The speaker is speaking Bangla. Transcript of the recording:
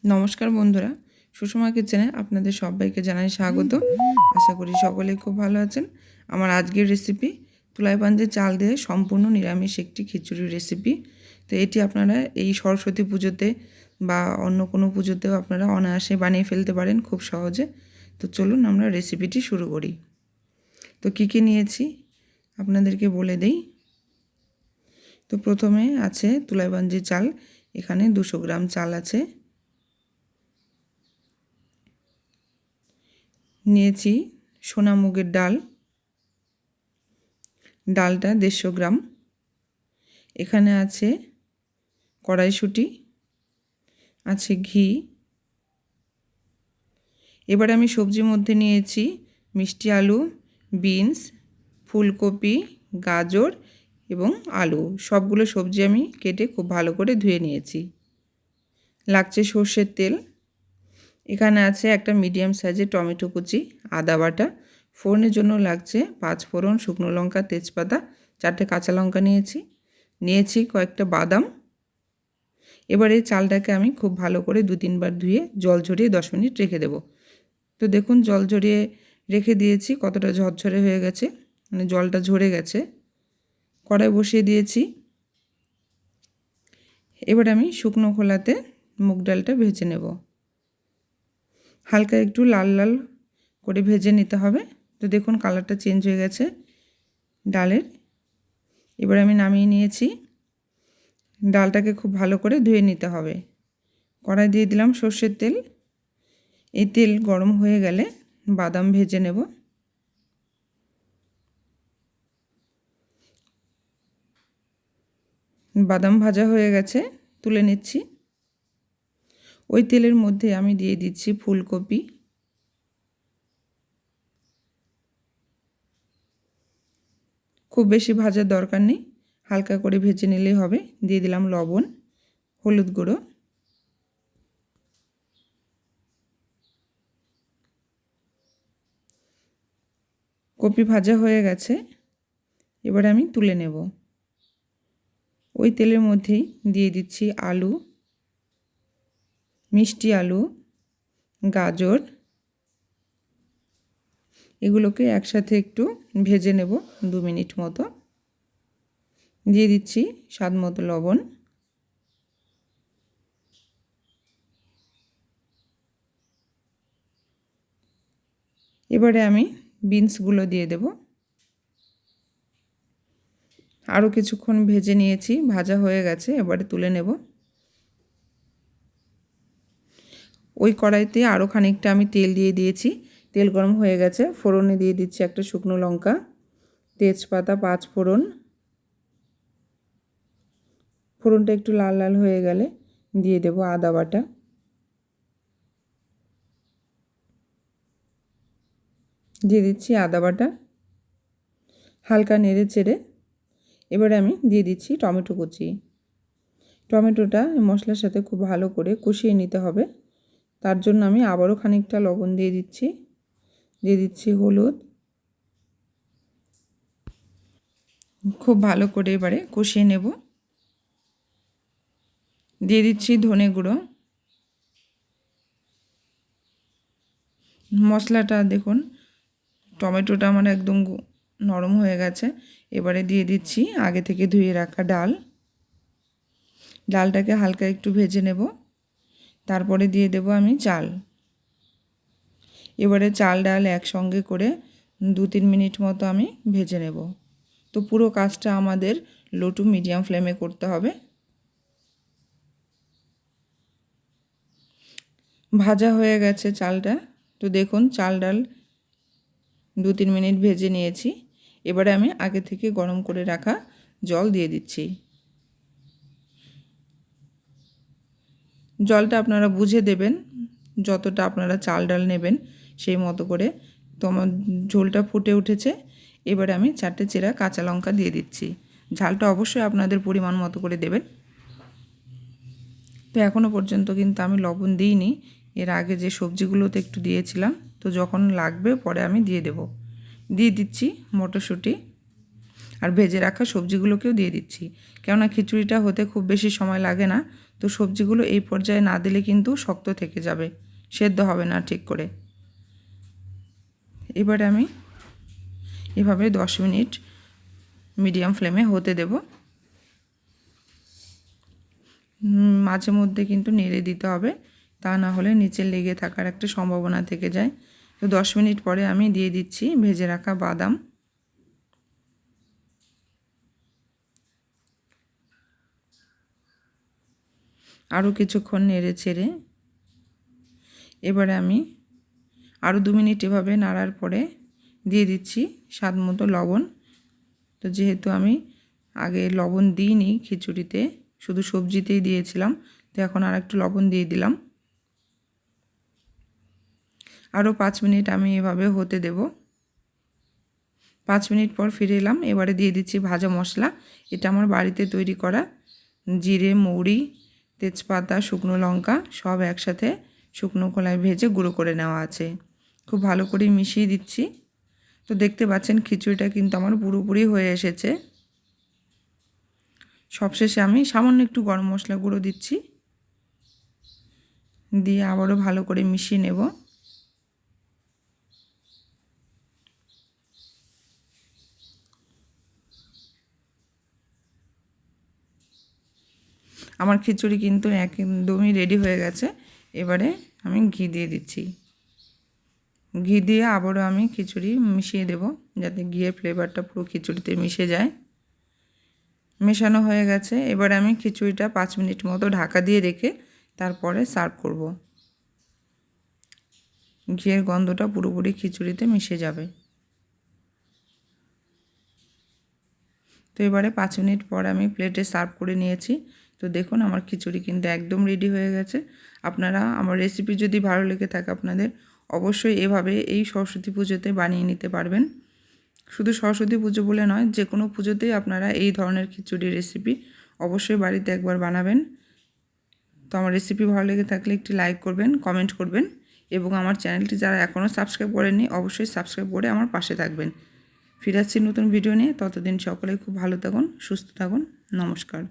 নমস্কার বন্ধুরা, সুষমা কিচেনে আপনাদের সবাইকে জানাই স্বাগত। আশা করি সকলেই খুব ভালো আছেন। আমার আজকের রেসিপি তুলাই পাঞ্জের চাল দিয়ে সম্পূর্ণ নিরামিষ একটি খিচুড়ির রেসিপি। তো এটি আপনারা এই সরস্বতী পুজোতে বা অন্য কোনো পুজোতেও আপনারা অনায়াসে বানিয়ে ফেলতে পারেন খুব সহজে। তো চলুন আমরা রেসিপিটি শুরু করি। তো কী কী নিয়েছি আপনাদেরকে বলে দেই। তো প্রথমে আছে তুলাই পাঞ্জের চাল, এখানে 200 গ্রাম চাল আছে। নিয়েছি সোনা মুগের ডাল, ডালটা 150 গ্রাম। এখানে আছে কড়াইশুঁটি, আছে ঘি। এবার আমি সবজির মধ্যে নিয়েছি মিষ্টি আলু, বিনস, ফুলকপি, গাজর এবং আলু। সবগুলো সবজি আমি কেটে খুব ভালো করে ধুয়ে নিয়েছি। লাগছে সর্ষের তেল। এখানে আছে একটা মিডিয়াম সাইজের টমেটো কুচি, আদা বাটা। ফোড়নের জন্য লাগছে 5 ফোড়ন, শুকনো লঙ্কা, তেজপাতা, 4টে কাঁচা লঙ্কা নিয়েছি কয়েকটা বাদাম। এবার এই চালটাকে আমি খুব ভালো করে 2-3 বার ধুয়ে জল ঝরিয়ে 10 মিনিট রেখে দেব। তো দেখুন জল ঝরিয়ে রেখে দিয়েছি, কতটা ঝরঝরে হয়ে গেছে, মানে জলটা ঝরে গেছে। কড়াই বসিয়ে দিয়েছি। এবার আমি শুকনো খোলাতে মুগ ডালটা ভেজে নেব। হালকা একটু লাল লাল করে ভেজে নিতে হবে। তো দেখুন কালারটা চেঞ্জ হয়ে গেছে ডালের। এবার আমি নামিয়ে নিয়েছি। ডালটাকে খুব ভালো করে ধুয়ে নিতে হবে। কড়াই দিয়ে দিলাম সর্ষের তেল। এই তেল গরম হয়ে গেলে বাদাম ভেজে নেব। বাদাম ভাজা হয়ে গেছে, তুলে নিচ্ছি। ওই তেলের মধ্যে আমি দিয়ে দিচ্ছি ফুলকপি, খুব বেশি ভাজার দরকার নেই, হালকা করে ভেজে নিলেই হবে। দিয়ে দিলাম লবণ, হলুদ গুঁড়ো। কপি ভাজা হয়ে গেছে, এবার আমি তুলে নেব। ওই তেলের মধ্যেই দিয়ে দিচ্ছি আলু, মিষ্টি আলু, গাজর। এগুলোকে একসাথে একটু ভেজে নেব 2 মিনিট মতো। দিয়ে দিচ্ছি স্বাদ মতো লবণ। এবারে আমি বিনসগুলো দিয়ে দেব। আরও কিছুক্ষণ ভেজে নিয়েছি, ভাজা হয়ে গেছে, এবারে তুলে নেব। ওই কড়াইতে আরও খানিকটা আমি তেল দিয়ে দিয়েছি। তেল গরম হয়ে গেছে, ফোড়নে দিয়ে দিচ্ছি একটা শুকনো লঙ্কা, তেজপাতা, 5 ফোড়ন। ফোড়নটা একটু লাল লাল হয়ে গেলে দিয়ে দেব আদা বাটা। দিয়ে দিচ্ছি আদা বাটা, হালকা নেড়ে চেড়ে এবারে আমি দিয়ে দিচ্ছি টমেটো কুচি। টমেটোটা মশলার সাথে খুব ভালো করে কষিয়ে নিতে হবে। তার জন্য আমি আবারও খানিকটা লবণ দিয়ে দিচ্ছি হলুদ। খুব ভালো করে এবারে কষিয়ে নেব। দিয়ে দিচ্ছি ধনে গুঁড়ো। মশলাটা দেখুন টমেটোটা আমার একদম নরম হয়ে গেছে। এবারে দিয়ে দিচ্ছি আগে থেকে ধুয়ে রাখা ডাল। ডালটাকে হালকা একটু ভেজে নেব। তারপরে দিয়ে দেব আমি চাল। এবারে চাল ডাল একসঙ্গে করে 2-3 মিনিট মতো আমি ভেজে নেব। তো পুরো কাজটা আমাদের লো টু মিডিয়াম ফ্লেমে করতে হবে। ভাজা হয়ে গেছে চালটা। তো দেখুন চাল ডাল 2-3 মিনিট ভেজে নিয়েছি। এবারে আমি আগে থেকে গরম করে রাখা জল দিয়ে দিচ্ছি। জলটা আপনারা বুঝে দেবেন, যতটা আপনারা চাল ডাল নেবেন সেই মতো করে। তো আমার ঝোলটা ফুটে উঠেছে। এবারে আমি 4টে চেরা কাঁচা লঙ্কা দিয়ে দিচ্ছি। ঝালটা অবশ্যই আপনাদের পরিমাণ মতো করে দেবেন। তো এখনও পর্যন্ত কিন্তু আমি লবণ দিইনি, এর আগে যে সবজিগুলোতে একটু দিয়েছিলাম। তো যখন লাগবে পরে আমি দিয়ে দিচ্ছি মটরশুঁটি, আর ভেজে রাখা সবজিগুলোকেও দিয়ে দিচ্ছি। কেননা খিচুড়িটা হতে খুব বেশি সময় লাগে না, তো সবজিগুলো এই পর্যায়ে না দিলে কিন্তু শক্ত থেকে যাবে, সেদ্ধ হবে না ঠিক করে। এবারে আমি এভাবে 10 মিনিট মিডিয়াম ফ্লেমে হতে দেব। মাঝে মধ্যে কিন্তু নেড়ে দিতে হবে, তা না হলে নিচে লেগে থাকার একটা সম্ভাবনা থেকে যায়। তো 10 মিনিট পরে আমি দিয়ে দিচ্ছি ভেজে রাখা বাদাম। আরও কিছুক্ষণ নেড়ে ছেড়ে এবারে আমি আরও 2 মিনিট এভাবে নাড়ার পরে দিয়ে দিচ্ছি স্বাদ মতো লবণ। তো যেহেতু আমি আগে লবণ দিইনি খিচুড়িতে, শুধু সবজিতেই দিয়েছিলাম, তো এখন আর একটু লবণ দিয়ে দিলাম। আরও 5 মিনিট আমি এভাবে হতে দেব। 5 মিনিট পর ফিরে এলাম। এবারে দিয়ে দিচ্ছি ভাজা মশলা। এটা আমার বাড়িতে তৈরি করা জিরে, মৌরি, তেজপাতা, শুকনো লঙ্কা সব একসাথে শুকনো খোলায় ভেজে গুঁড়ো করে নেওয়া আছে। খুব ভালো করে মিশিয়ে দিচ্ছি। তো দেখতে পাচ্ছেন খিচুড়িটা কিন্তু আমার পুরোপুরি হয়ে এসেছে। সবশেষে আমি সামান্য একটু গরম মশলা গুঁড়ো দিচ্ছি, দিয়ে আবারও ভালো করে মিশিয়ে নেব। আমার খিচুড়ি কিন্তু একদমই রেডি হয়ে গেছে। এবারে আমি ঘি দিয়ে দিচ্ছি। ঘি দিয়ে আবারও আমি খিচুড়ি মিশিয়ে দেব, যাতে ঘিয়ের ফ্লেভারটা পুরো খিচুড়িতে মিশে যায়। মেশানো হয়ে গেছে। এবারে আমি খিচুড়িটা 5 মিনিট মতো ঢাকা দিয়ে রেখে তারপরে সার্ভ করব। ঘিয়ের গন্ধটা পুরোপুরি খিচুড়িতে মিশে যাবে। তো এবারে 5 মিনিট পর আমি প্লেটে সার্ভ করে নিয়েছি। তো দেখুন আমার খিচুড়ি কিন্তু একদম রেডি হয়ে গেছে। আপনারা আমার রেসিপি যদি ভালো লেগে থাকে আপনাদের, অবশ্যই এভাবে এই সরস্বতী পুজোতে বানিয়ে নিতে পারবেন। শুধু সরস্বতী পুজো বলে নয়, যে কোনো পুজোতেই আপনারা এই ধরনের খিচুড়ি রেসিপি অবশ্যই বাড়িতে একবার বানাবেন। তো আমার রেসিপি ভালো লেগে থাকলে একটি লাইক করবেন, কমেন্ট করবেন, এবং আমার চ্যানেলটি যারা এখনও সাবস্ক্রাইব করেননি অবশ্যই সাবস্ক্রাইব করে আমার পাশে থাকবেন। ফিরে আসছি নতুন ভিডিও নিয়ে। ততদিন সকলেই খুব ভালো থাকুন, সুস্থ থাকুন। নমস্কার।